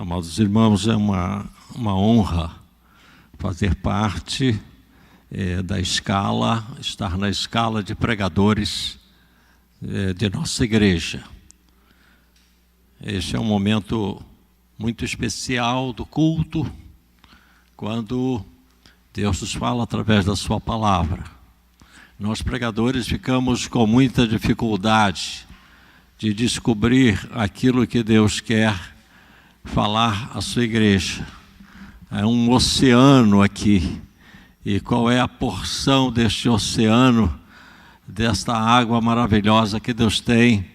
Amados irmãos, é uma honra fazer parte estar na escala de pregadores de nossa igreja. Este é um momento muito especial do culto, quando Deus nos fala através da sua palavra. Nós pregadores ficamos com muita dificuldade de descobrir aquilo que Deus quer falar à sua igreja. É um oceano aqui, e qual é a porção deste oceano, desta água maravilhosa que Deus tem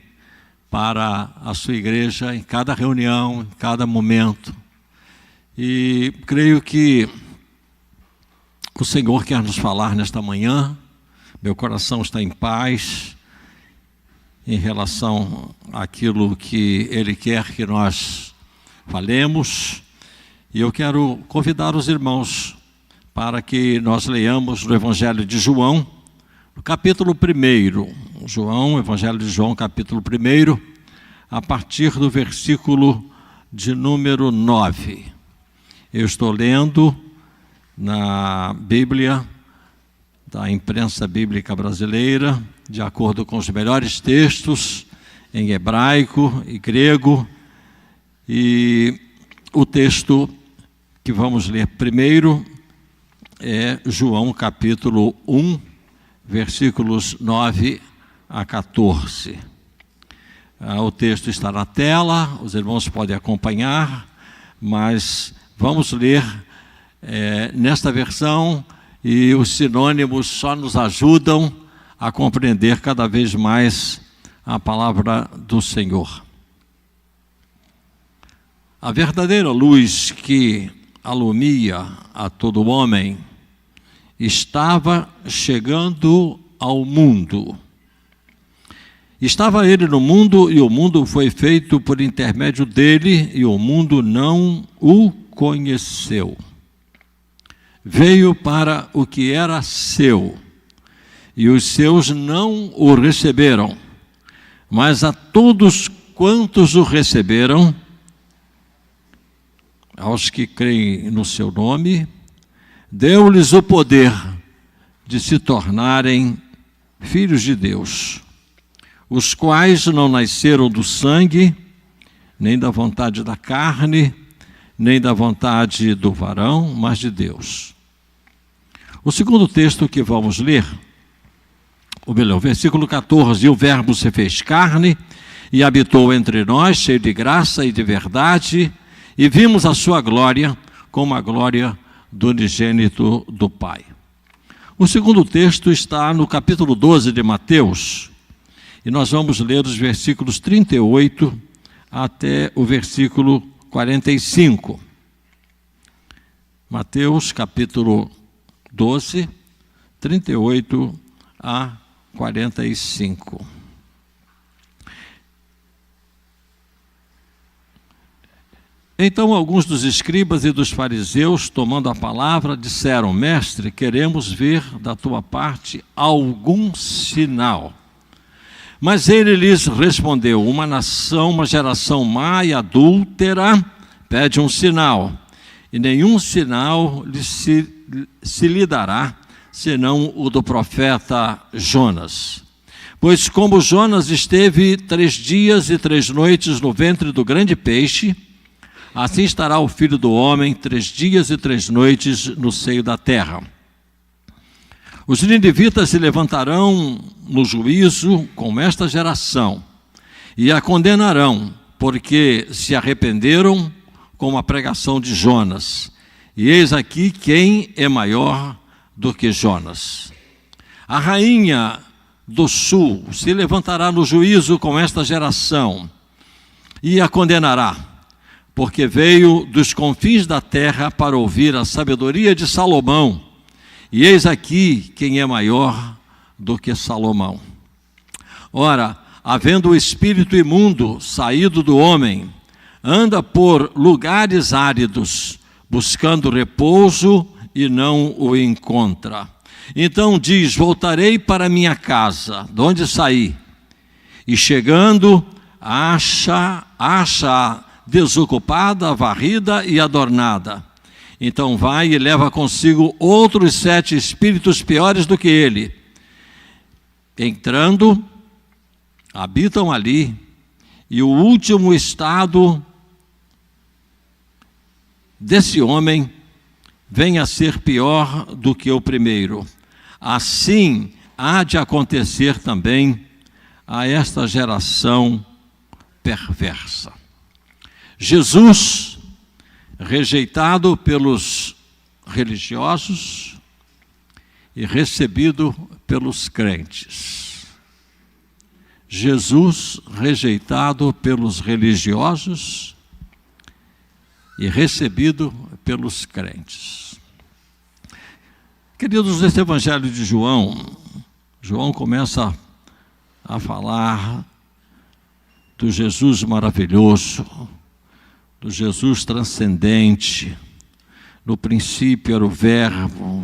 para a sua igreja em cada reunião, em cada momento. E creio que o Senhor quer nos falar nesta manhã. Meu coração está em paz em relação àquilo que Ele quer que nós falemos. E eu quero convidar os irmãos para que nós leiamos no Evangelho de João, no capítulo 1. Evangelho de João, capítulo 1, a partir do versículo de número 9. Eu estou lendo na Bíblia da Imprensa Bíblica Brasileira, de acordo com os melhores textos em hebraico e grego, e o texto que vamos ler primeiro é João capítulo 1, versículos 9 a 14. O texto está na tela, os irmãos podem acompanhar, mas vamos ler nesta versão, e os sinônimos só nos ajudam a compreender cada vez mais a palavra do Senhor. A verdadeira luz que alumia a todo homem estava chegando ao mundo. Estava ele no mundo, e o mundo foi feito por intermédio dele, e o mundo não o conheceu. Veio para o que era seu, e os seus não o receberam. Mas a todos quantos o receberam, aos que creem no seu nome, deu-lhes o poder de se tornarem filhos de Deus, os quais não nasceram do sangue, nem da vontade da carne, nem da vontade do varão, mas de Deus. O segundo texto que vamos ler, versículo 14: e o Verbo se fez carne e habitou entre nós, cheio de graça e de verdade, e vimos a sua glória como a glória do unigênito do Pai. O segundo texto está no capítulo 12 de Mateus, e nós vamos ler os versículos 38 até o versículo 45. Mateus capítulo 12, 38 a 45. Então alguns dos escribas e dos fariseus, tomando a palavra, disseram: Mestre, queremos ver da tua parte algum sinal. Mas ele lhes respondeu: uma nação, uma geração má e adúltera pede um sinal, e nenhum sinal se lhe dará, senão o do profeta Jonas. Pois como Jonas esteve 3 dias e 3 noites no ventre do grande peixe, assim estará o Filho do Homem 3 dias e 3 noites no seio da terra. Os ninivitas se levantarão no juízo com esta geração e a condenarão, porque se arrependeram com a pregação de Jonas. E eis aqui quem é maior do que Jonas. A rainha do sul se levantará no juízo com esta geração e a condenará, porque veio dos confins da terra para ouvir a sabedoria de Salomão. E eis aqui quem é maior do que Salomão. Ora, havendo o espírito imundo saído do homem, anda por lugares áridos, buscando repouso, e não o encontra. Então diz: voltarei para minha casa, de onde saí. E chegando, acha desocupada, varrida e adornada. Então vai e leva consigo outros 7 espíritos piores do que ele. Entrando, habitam ali, e o último estado desse homem vem a ser pior do que o primeiro. Assim há de acontecer também a esta geração perversa. Jesus, rejeitado pelos religiosos e recebido pelos crentes. Jesus, rejeitado pelos religiosos e recebido pelos crentes. Queridos, nesse Evangelho de João, João começa a falar do Jesus maravilhoso, do Jesus transcendente. No princípio era o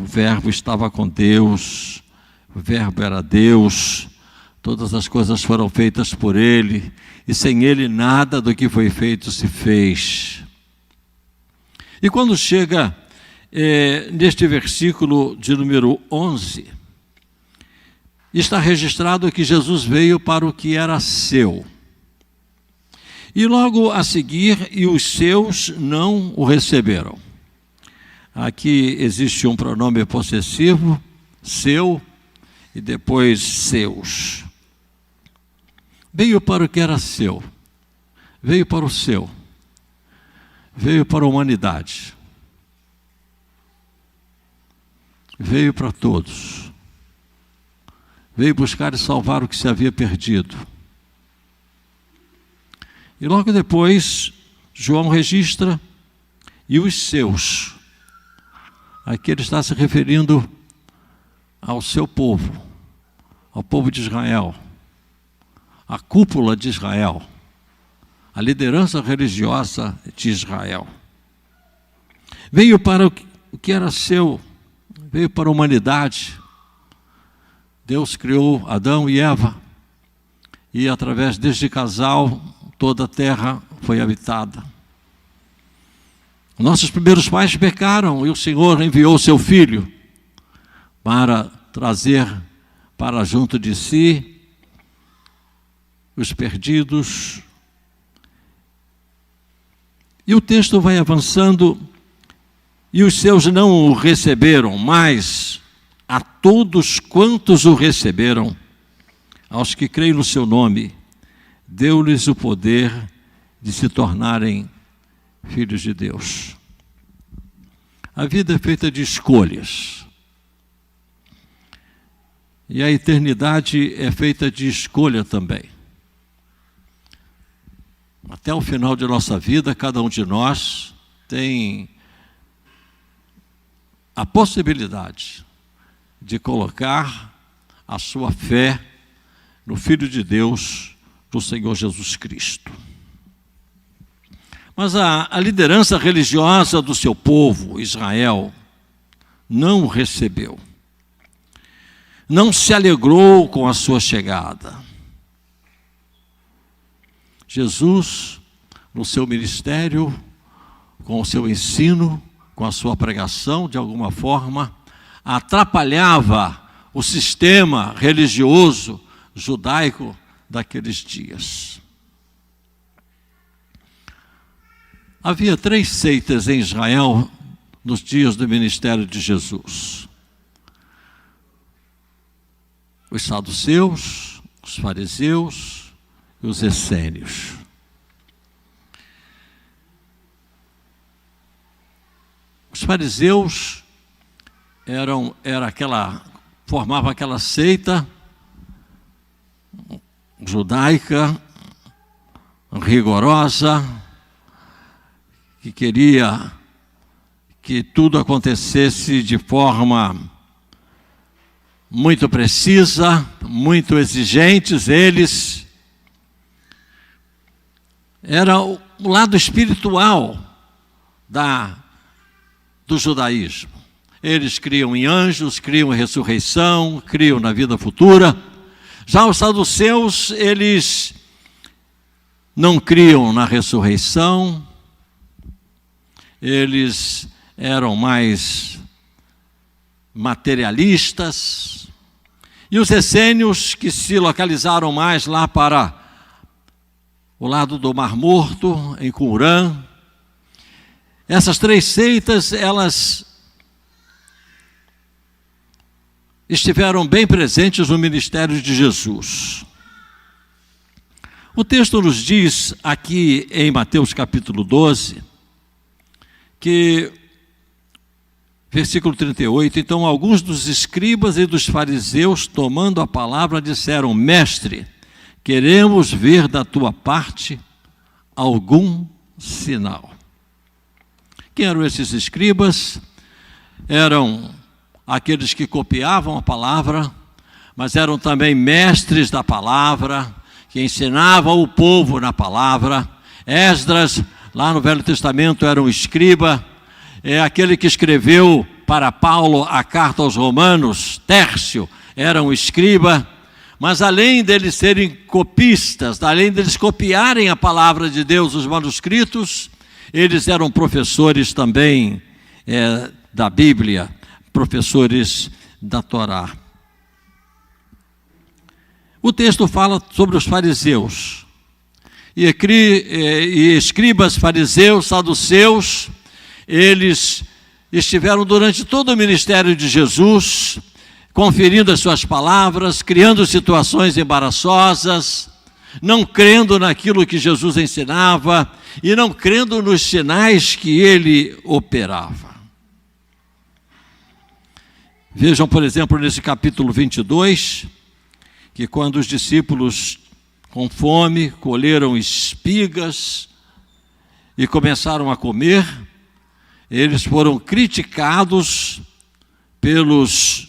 Verbo estava com Deus, o Verbo era Deus, todas as coisas foram feitas por Ele, e sem Ele nada do que foi feito se fez. E quando chega neste versículo de número 11, está registrado que Jesus veio para o que era seu. E logo a seguir, e os seus não o receberam. Aqui existe um pronome possessivo, seu, e depois seus. Veio para o que era seu, veio para o seu, veio para a humanidade, veio para todos, veio buscar e salvar o que se havia perdido. E logo depois, João registra, e os seus. Aqui ele está se referindo ao seu povo, ao povo de Israel, à cúpula de Israel, à liderança religiosa de Israel. Veio para o que era seu, veio para a humanidade. Deus criou Adão e Eva, e através deste casal, toda a terra foi habitada. Nossos primeiros pais pecaram, e o Senhor enviou o seu Filho para trazer para junto de si os perdidos. E o texto vai avançando, e os seus não o receberam, mas a todos quantos o receberam, aos que creem no seu nome, deu-lhes o poder de se tornarem filhos de Deus. A vida é feita de escolhas. E a eternidade é feita de escolha também. Até o final de nossa vida, cada um de nós tem a possibilidade de colocar a sua fé no Filho de Deus, do Senhor Jesus Cristo. Mas a liderança religiosa do seu povo, Israel, não o recebeu. Não se alegrou com a sua chegada. Jesus, no seu ministério, com o seu ensino, com a sua pregação, de alguma forma, atrapalhava o sistema religioso judaico daqueles dias. Havia 3 seitas em Israel nos dias do ministério de Jesus: os saduceus, os fariseus e os essênios. Os fariseus formavam aquela seita judaica, rigorosa, que queria que tudo acontecesse de forma muito precisa, muito exigentes. Eles era o lado espiritual do judaísmo. Eles criam em anjos, criam em ressurreição, criam na vida futura. Já os saduceus, eles não criam na ressurreição, eles eram mais materialistas, e os essênios, que se localizaram mais lá para o lado do Mar Morto, em Qumran. Essas três seitas, elas estiveram bem presentes no ministério de Jesus. O texto nos diz aqui em Mateus capítulo 12, que, versículo 38, então alguns dos escribas e dos fariseus, tomando a palavra, disseram: Mestre, queremos ver da tua parte algum sinal. Quem eram esses escribas? Eram aqueles que copiavam a palavra, mas eram também mestres da palavra, que ensinavam o povo na palavra. Esdras, lá no Velho Testamento, era um escriba. É aquele que escreveu para Paulo a carta aos Romanos, Tércio, era um escriba. Mas além deles serem copistas, além deles copiarem a palavra de Deus, os manuscritos, eles eram professores também da Bíblia, professores da Torá. O texto fala sobre os fariseus. E escribas, fariseus, saduceus, eles estiveram durante todo o ministério de Jesus, conferindo as suas palavras, criando situações embaraçosas, não crendo naquilo que Jesus ensinava e não crendo nos sinais que ele operava. Vejam, por exemplo, nesse capítulo 22, que quando os discípulos com fome colheram espigas e começaram a comer, eles foram criticados pelos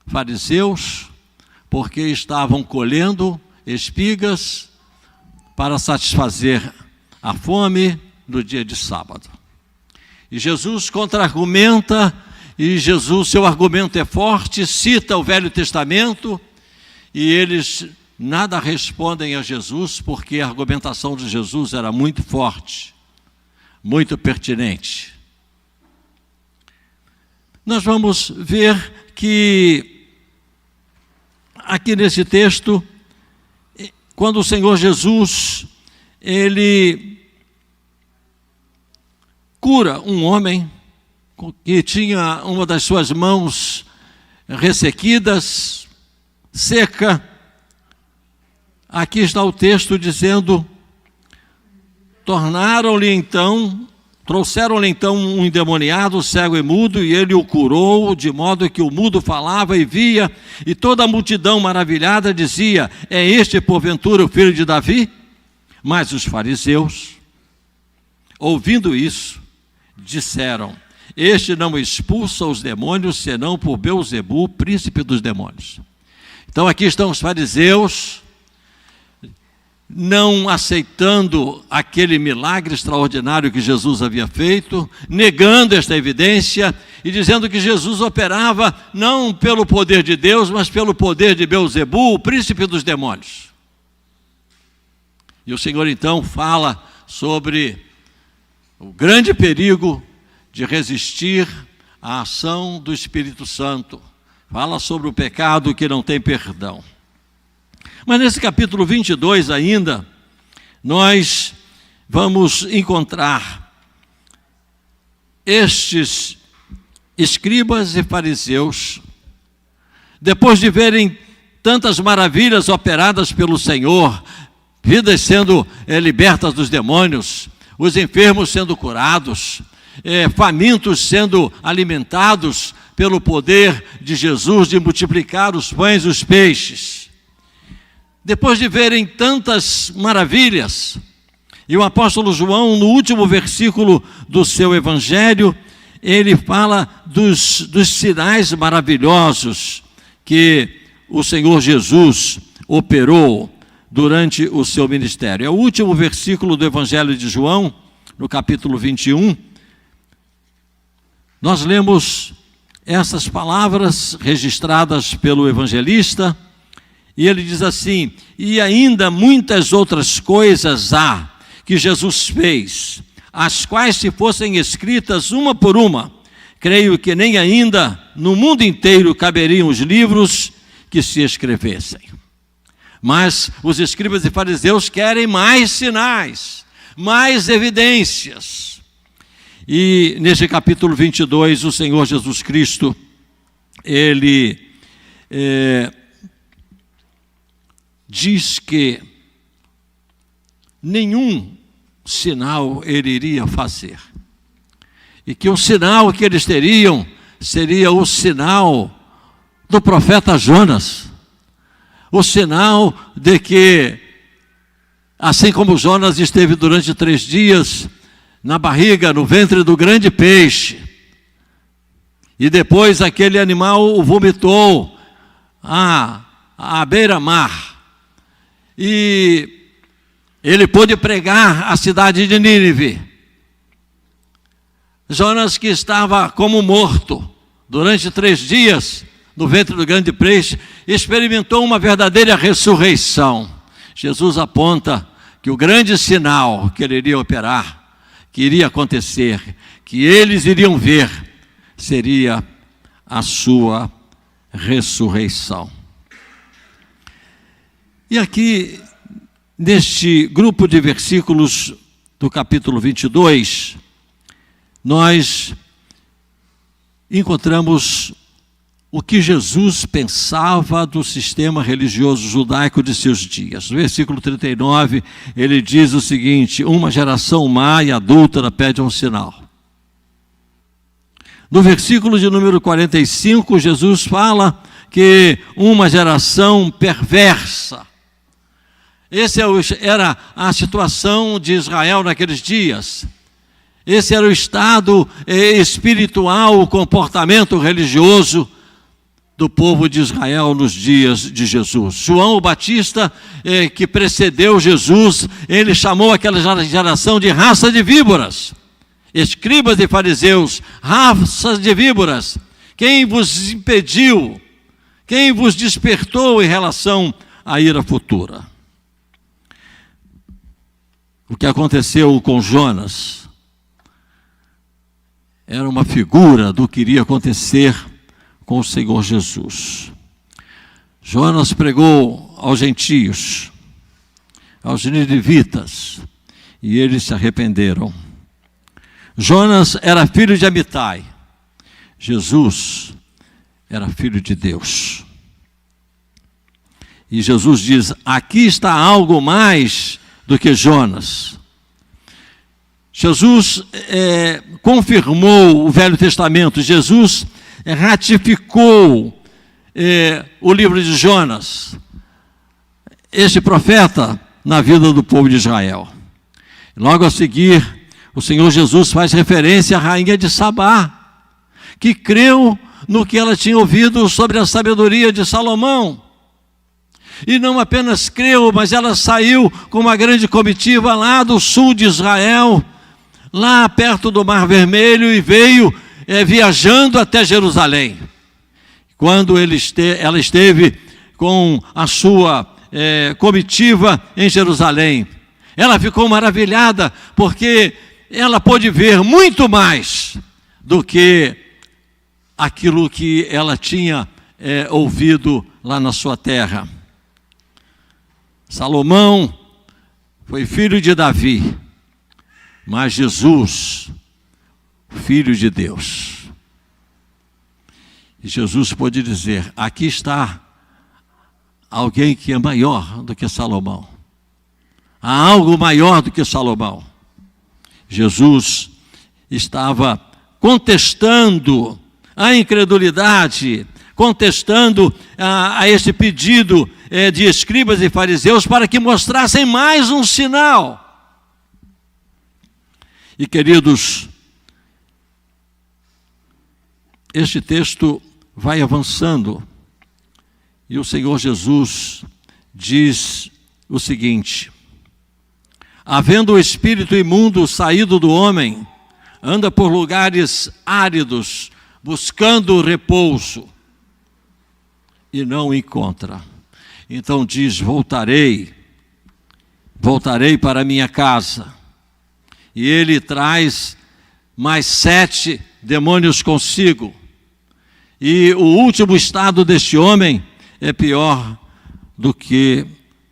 fariseus, porque estavam colhendo espigas para satisfazer a fome no dia de sábado. E Jesus contra-argumenta, e Jesus, seu argumento é forte, cita o Velho Testamento, e eles nada respondem a Jesus, porque a argumentação de Jesus era muito forte, muito pertinente. Nós vamos ver que aqui nesse texto, quando o Senhor Jesus, ele cura um homem que tinha uma das suas mãos ressequidas, seca. Aqui está o texto dizendo: trouxeram-lhe então um endemoniado, cego e mudo, e ele o curou, de modo que o mudo falava e via, e toda a multidão maravilhada dizia: é este porventura o filho de Davi? Mas os fariseus, ouvindo isso, disseram: este não expulsa os demônios, senão por Belzebu, príncipe dos demônios. Então aqui estão os fariseus, não aceitando aquele milagre extraordinário que Jesus havia feito, negando esta evidência e dizendo que Jesus operava não pelo poder de Deus, mas pelo poder de Belzebu, o príncipe dos demônios. E o Senhor então fala sobre o grande perigo de resistir à ação do Espírito Santo. Fala sobre o pecado que não tem perdão. Mas nesse capítulo 22 ainda, nós vamos encontrar estes escribas e fariseus, depois de verem tantas maravilhas operadas pelo Senhor, vidas sendo libertas dos demônios, os enfermos sendo curados, famintos sendo alimentados pelo poder de Jesus de multiplicar os pães e os peixes. Depois de verem tantas maravilhas, e o apóstolo João, no último versículo do seu evangelho, ele fala dos sinais maravilhosos que o Senhor Jesus operou durante o seu ministério. É o último versículo do evangelho de João, no capítulo 21. Nós lemos essas palavras registradas pelo evangelista, E ele diz assim: e ainda muitas outras coisas há que Jesus fez, as quais, se fossem escritas uma por uma, creio que nem ainda no mundo inteiro caberiam os livros que se escrevessem. Mas os escribas e fariseus querem mais sinais, mais evidências. E nesse capítulo 22, o Senhor Jesus Cristo, ele diz que nenhum sinal ele iria fazer. E que o sinal que eles teriam seria o sinal do profeta Jonas. O sinal de que, assim como Jonas esteve durante 3 dias na barriga, no ventre do grande peixe, e depois aquele animal o vomitou à beira-mar, e ele pôde pregar a cidade de Nínive. Jonas, que estava como morto durante 3 dias no ventre do grande peixe, experimentou uma verdadeira ressurreição. Jesus aponta que o grande sinal que ele iria operar, que iria acontecer, que eles iriam ver, seria a sua ressurreição. E aqui, neste grupo de versículos do capítulo 22, nós encontramos o que Jesus pensava do sistema religioso judaico de seus dias. No versículo 39, ele diz o seguinte: uma geração má e adúltera pede um sinal. No versículo de número 45, Jesus fala que uma geração perversa. Essa era a situação de Israel naqueles dias. Esse era o estado espiritual, o comportamento religioso do povo de Israel nos dias de Jesus. João o Batista, que precedeu Jesus, ele chamou aquela geração de raça de víboras. Escribas e fariseus, raças de víboras. Quem vos impediu? Quem vos despertou em relação à ira futura? O que aconteceu com Jonas era uma figura do que iria acontecer com o Senhor Jesus. Jonas pregou aos gentios, aos ninivitas, e eles se arrependeram. Jonas era filho de Amitai. Jesus era filho de Deus. E Jesus diz: aqui está algo mais do que Jonas. Jesus confirmou o Velho Testamento. Jesus ratificou o livro de Jonas, este profeta, na vida do povo de Israel. Logo a seguir, o Senhor Jesus faz referência à rainha de Sabá, que creu no que ela tinha ouvido sobre a sabedoria de Salomão. E não apenas creu, mas ela saiu com uma grande comitiva lá do sul de Israel, lá perto do Mar Vermelho, e veio viajando até Jerusalém. Quando ela esteve com a sua comitiva em Jerusalém, ela ficou maravilhada, porque ela pôde ver muito mais do que aquilo que ela tinha ouvido lá na sua terra. Salomão foi filho de Davi, mas Jesus, filho de Deus. E Jesus pôde dizer: aqui está alguém que é maior do que Salomão. Há algo maior do que Salomão. Jesus estava contestando a incredulidade, contestando a esse pedido de escribas e fariseus para que mostrassem mais um sinal. E, queridos, este texto vai avançando e o Senhor Jesus diz o seguinte: havendo o espírito imundo saído do homem, anda por lugares áridos, buscando repouso, e não encontra. então diz: voltarei para minha casa. E ele traz mais 7 demônios consigo. E o último estado deste homem é pior do que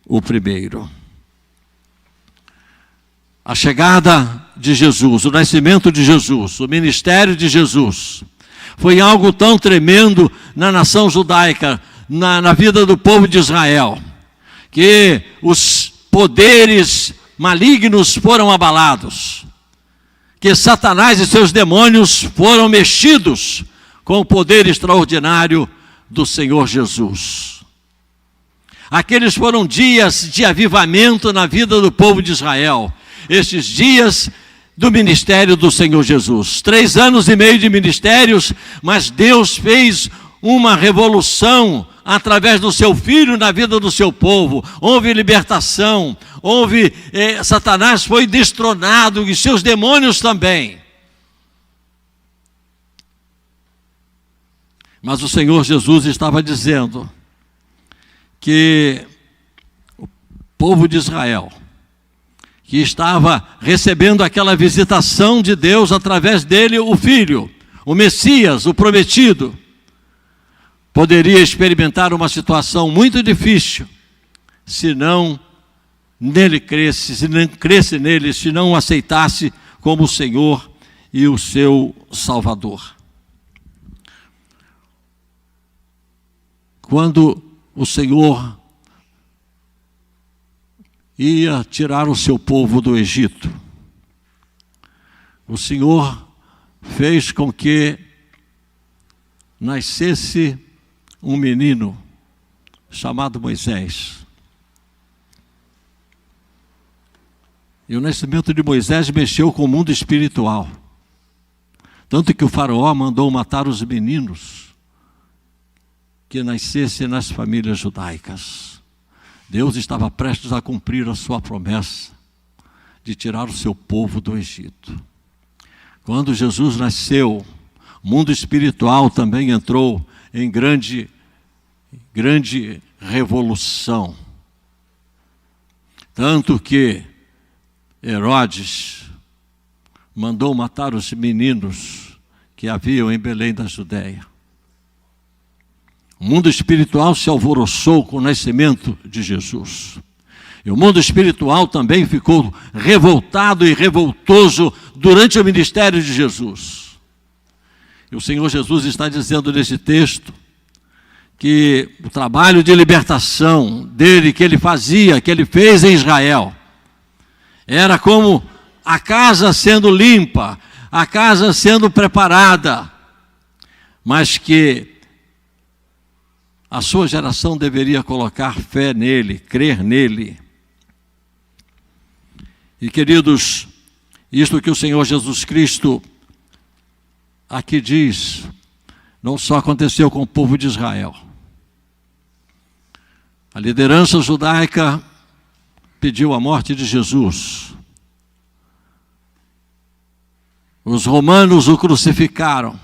o primeiro. A chegada de Jesus, o nascimento de Jesus, o ministério de Jesus, foi algo tão tremendo na nação judaica, na vida do povo de Israel, que os poderes malignos foram abalados, que Satanás e seus demônios foram mexidos com o poder extraordinário do Senhor Jesus. Aqueles foram dias de avivamento na vida do povo de Israel, estes dias do ministério do Senhor Jesus. 3 anos e meio de ministérios, mas Deus fez uma revolução através do seu Filho na vida do seu povo. Houve libertação, Satanás foi destronado e seus demônios também. Mas o Senhor Jesus estava dizendo que o povo de Israel, que estava recebendo aquela visitação de Deus através dele, o Filho, o Messias, o prometido, poderia experimentar uma situação muito difícil se não nele cresce, se não cresce nele, se não o aceitasse como o Senhor e o seu Salvador. Quando o Senhor ia tirar o seu povo do Egito, o Senhor fez com que nascesse um menino chamado Moisés. E o nascimento de Moisés mexeu com o mundo espiritual. Tanto que o faraó mandou matar os meninos que nascessem nas famílias judaicas. Deus estava prestes a cumprir a sua promessa de tirar o seu povo do Egito. Quando Jesus nasceu, o mundo espiritual também entrou em grande revolução. Tanto que Herodes mandou matar os meninos que haviam em Belém da Judéia. O mundo espiritual se alvoroçou com o nascimento de Jesus. E o mundo espiritual também ficou revoltado e revoltoso durante o ministério de Jesus. E o Senhor Jesus está dizendo nesse texto que o trabalho de libertação dele, que ele fazia, que ele fez em Israel, era como a casa sendo limpa, a casa sendo preparada, mas que a sua geração deveria colocar fé nele, crer nele. E queridos, isto que o Senhor Jesus Cristo aqui diz, não só aconteceu com o povo de Israel. A liderança judaica pediu a morte de Jesus. Os romanos o crucificaram.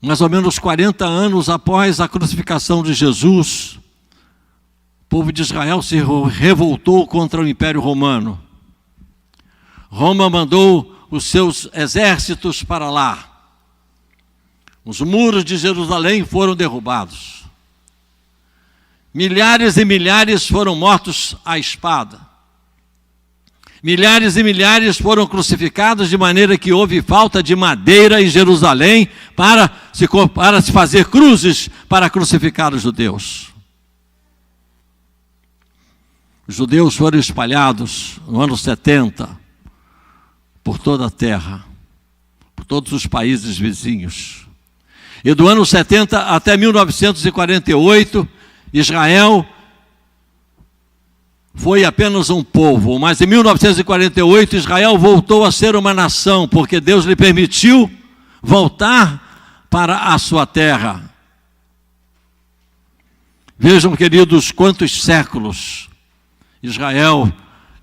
Mais ou menos 40 anos após a crucificação de Jesus, o povo de Israel se revoltou contra o Império Romano. Roma mandou os seus exércitos para lá. Os muros de Jerusalém foram derrubados. Milhares e milhares foram mortos à espada. Milhares e milhares foram crucificados, de maneira que houve falta de madeira em Jerusalém para se fazer cruzes para crucificar os judeus. Os judeus foram espalhados no ano 70 por toda a terra, por todos os países vizinhos. E do ano 70 até 1948, Israel foi apenas um povo, mas em 1948 Israel voltou a ser uma nação, porque Deus lhe permitiu voltar para a sua terra. Vejam, queridos, quantos séculos Israel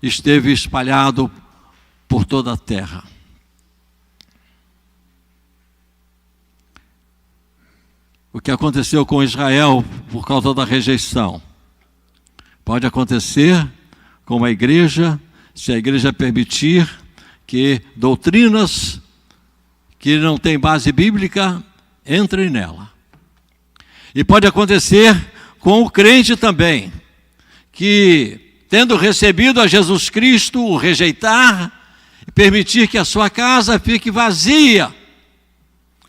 esteve espalhado por toda a terra. o que aconteceu com Israel por causa da rejeição. Pode acontecer com a igreja, se a igreja permitir que doutrinas que não têm base bíblica entrem nela. E pode acontecer com o crente também, que tendo recebido a Jesus Cristo, o rejeitar e permitir que a sua casa fique vazia,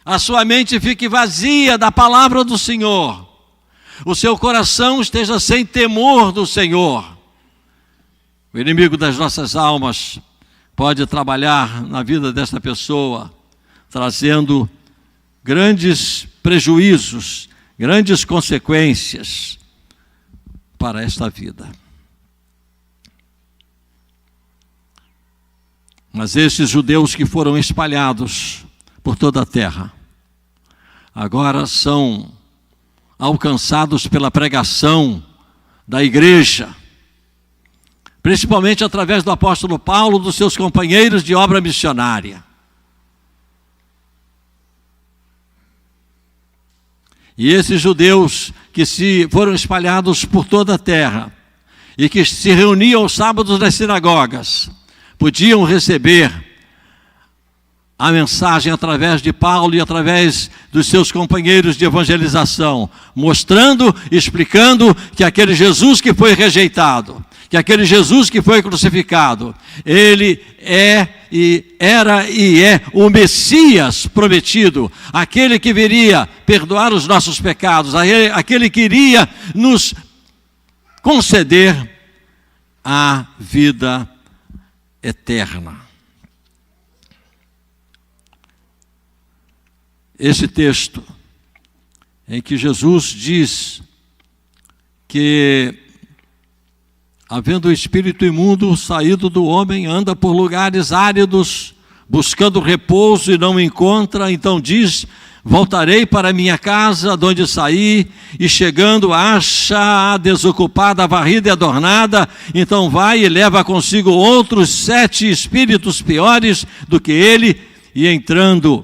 a sua mente fique vazia da palavra do Senhor, o seu coração esteja sem temor do Senhor. O inimigo das nossas almas pode trabalhar na vida desta pessoa, trazendo grandes prejuízos, grandes consequências para esta vida. Mas esses judeus que foram espalhados por toda a terra, agora são alcançados pela pregação da igreja, principalmente através do apóstolo Paulo, dos seus companheiros de obra missionária. E esses judeus que foram espalhados por toda a terra e que se reuniam aos sábados nas sinagogas, podiam receber a mensagem através de Paulo e através dos seus companheiros de evangelização, mostrando, explicando que aquele Jesus que foi rejeitado, que aquele Jesus que foi crucificado, ele era e é o Messias prometido, aquele que viria perdoar os nossos pecados, aquele que iria nos conceder a vida eterna. Esse texto em que Jesus diz que, havendo o espírito imundo saído do homem, anda por lugares áridos, buscando repouso e não encontra, então diz: voltarei para minha casa, de onde saí, e chegando acha-a desocupada, varrida e adornada, então vai e leva consigo outros 7 espíritos piores do que ele, e entrando,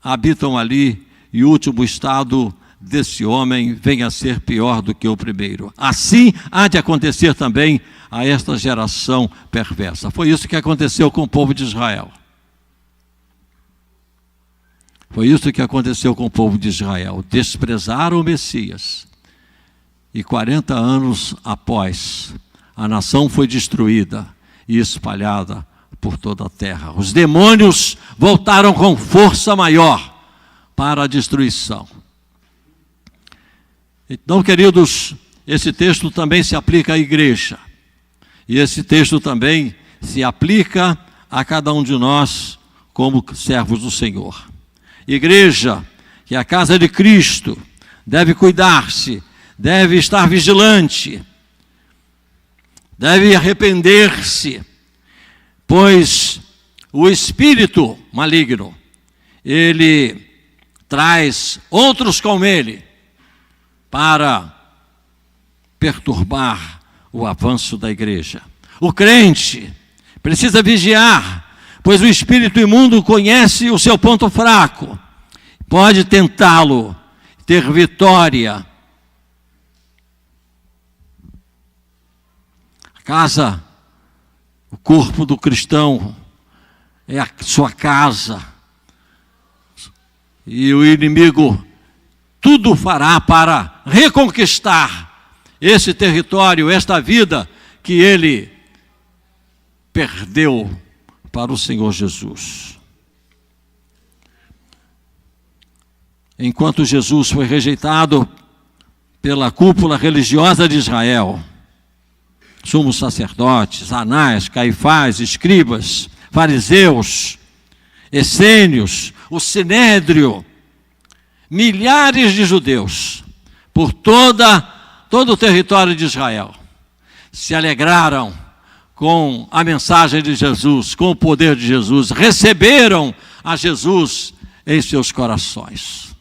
habitam ali, e o último estado desse homem vem a ser pior do que o primeiro. Assim há de acontecer também a esta geração perversa. Foi isso que aconteceu com o povo de Israel. Foi isso que aconteceu com o povo de Israel. Desprezaram o Messias. E 40 anos após, a nação foi destruída e espalhada por toda a terra. Os demônios voltaram com força maior para a destruição. Então, queridos, esse texto também se aplica à igreja. E esse texto também se aplica a cada um de nós como servos do Senhor. Igreja, que é a casa de Cristo, deve cuidar-se, deve estar vigilante, deve arrepender-se, pois o espírito maligno, ele traz outros com ele para perturbar o avanço da igreja. O crente precisa vigiar, pois o espírito imundo conhece o seu ponto fraco, pode tentá-lo, ter vitória. A casa, o corpo do cristão é a sua casa, e o inimigo tudo fará para reconquistar esse território, esta vida que ele perdeu para o Senhor Jesus. Enquanto Jesus foi rejeitado pela cúpula religiosa de Israel, sumos sacerdotes, Anás, Caifás, escribas, fariseus, essênios, o sinédrio, milhares de judeus por todo o território de Israel se alegraram com a mensagem de Jesus, com o poder de Jesus, receberam a Jesus em seus corações.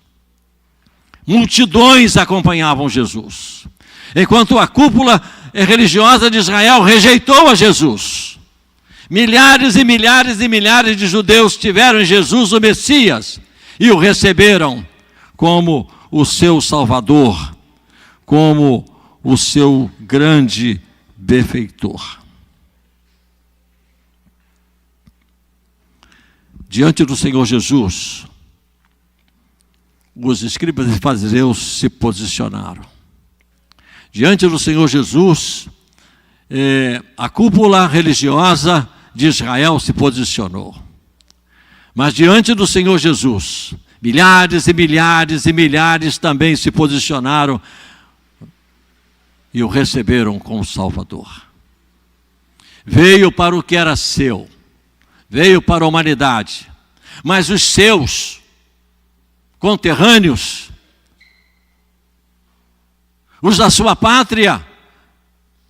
Multidões acompanhavam Jesus, enquanto a cúpula religiosa de Israel rejeitou a Jesus. Milhares e milhares e milhares de judeus tiveram em Jesus o Messias e o receberam como o seu Salvador, como o seu grande benfeitor. Diante do Senhor Jesus, os escribas e fariseus se posicionaram. Diante do Senhor Jesus, a cúpula religiosa de Israel se posicionou. Mas diante do Senhor Jesus, milhares e milhares e milhares também se posicionaram e o receberam como Salvador. Veio para o que era seu, veio para a humanidade, mas os seus conterrâneos, os da sua pátria,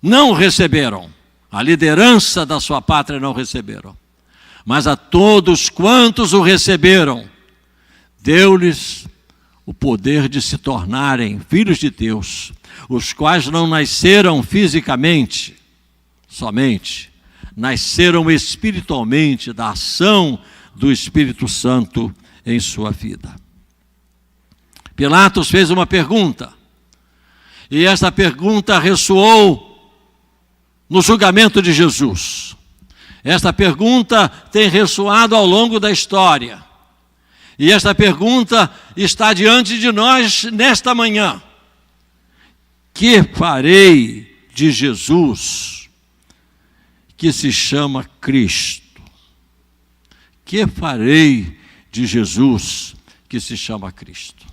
não o receberam. A liderança da sua pátria não receberam. Mas a todos quantos o receberam, deu-lhes o poder de se tornarem filhos de Deus, os quais não nasceram fisicamente, somente, nasceram espiritualmente da ação do Espírito Santo em sua vida. Pilatos fez uma pergunta, e essa pergunta ressoou no julgamento de Jesus. Esta pergunta tem ressoado ao longo da história. E esta pergunta está diante de nós nesta manhã. Que farei de Jesus, que se chama Cristo? Que farei de Jesus, que se chama Cristo?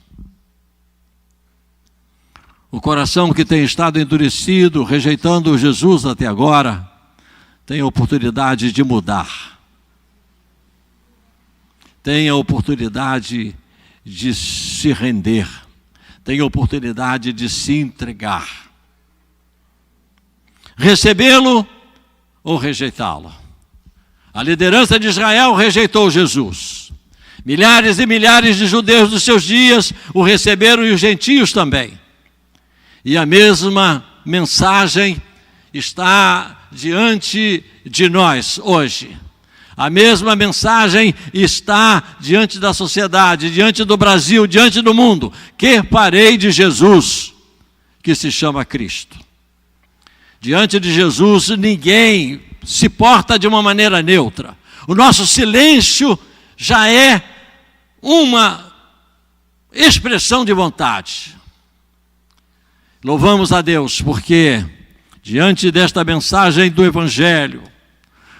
O coração que tem estado endurecido, rejeitando Jesus até agora, tem a oportunidade de mudar. Tem a oportunidade de se render. Tem a oportunidade de se entregar. Recebê-lo ou rejeitá-lo. A liderança de Israel rejeitou Jesus. Milhares e milhares de judeus dos seus dias o receberam, e os gentios também. E a mesma mensagem está diante de nós hoje. A mesma mensagem está diante da sociedade, diante do Brasil, diante do mundo. Que farei de Jesus, que se chama Cristo? Diante de Jesus, ninguém se porta de uma maneira neutra. O nosso silêncio já é uma expressão de vontade. Louvamos a Deus, porque diante desta mensagem do Evangelho,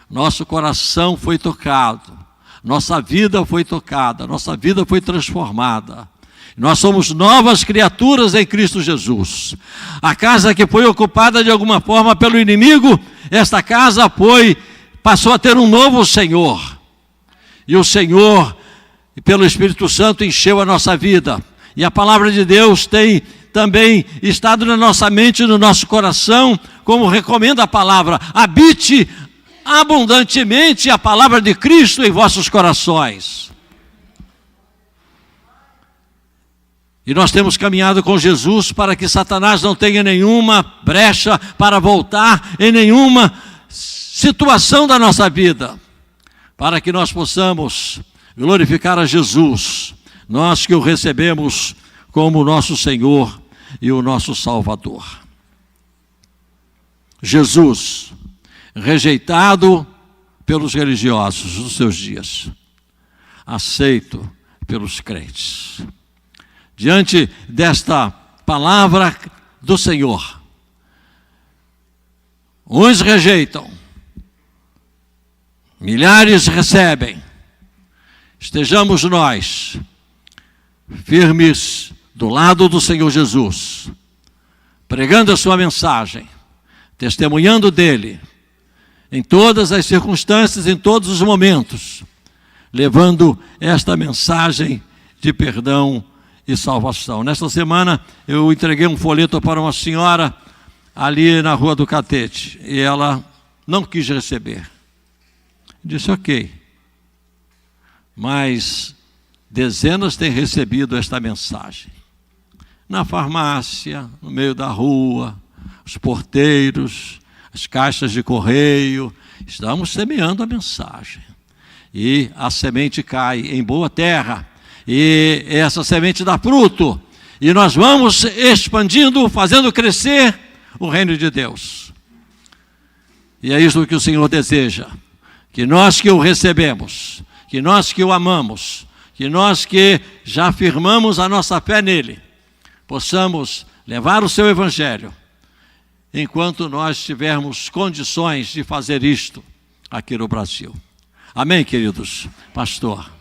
nosso coração foi tocado, nossa vida foi tocada, nossa vida foi transformada. Nós somos novas criaturas em Cristo Jesus. A casa que foi ocupada de alguma forma pelo inimigo, esta casa passou a ter um novo Senhor. E o Senhor, pelo Espírito Santo, encheu a nossa vida. E a palavra de Deus tem também estado na nossa mente, no nosso coração, como recomenda a palavra: habite abundantemente a palavra de Cristo em vossos corações. E nós temos caminhado com Jesus para que Satanás não tenha nenhuma brecha para voltar em nenhuma situação da nossa vida, para que nós possamos glorificar a Jesus, nós que o recebemos como nosso Senhor e o nosso Salvador. Jesus, rejeitado pelos religiosos dos seus dias, aceito pelos crentes. Diante desta palavra do Senhor, uns rejeitam, milhares recebem. Estejamos nós firmes do lado do Senhor Jesus, pregando a sua mensagem, testemunhando dele, em todas as circunstâncias, em todos os momentos, levando esta mensagem de perdão e salvação. Nesta semana, eu entreguei um folheto para uma senhora ali na Rua do Catete, e ela não quis receber. Disse: ok, mas dezenas têm recebido esta mensagem. Na farmácia, no meio da rua, os porteiros, as caixas de correio, estamos semeando a mensagem. E a semente cai em boa terra, e essa semente dá fruto, E nós vamos expandindo, fazendo crescer o reino de Deus. E é isso que o Senhor deseja, que nós que o recebemos, que nós que o amamos, que nós que já afirmamos a nossa fé nele, possamos levar o seu evangelho, enquanto nós tivermos condições de fazer isto aqui no Brasil. Amém, queridos? Pastor.